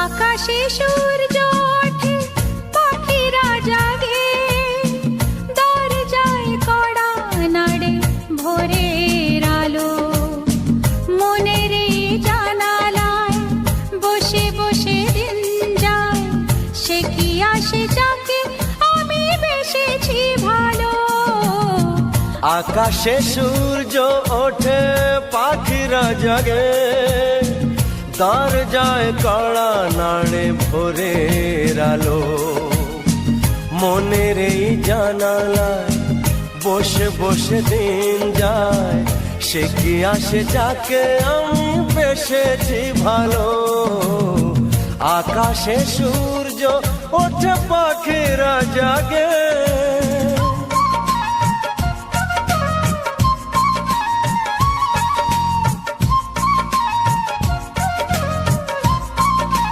আকাশে সূর্য ওঠে, পাখিরা জাগে, দরজায় কড়া নাড়ে ভোরের আলো। মনের এই জানালায় বসে বসে দিন যায়, সে কি আসে যাকে আমি বেসেছি ভালো। আকাশে সূর্য ওঠে, পাখিরা জাগে, দরজায় কড়া নাড়ে ভোরের আলো। মনের এই জানালায় বসে বসে দিন যায়, সে কি আসে যাকে আমি বেসেছি ভালো। আকাশে সূর্য ওঠে, পাখিরা জাগে,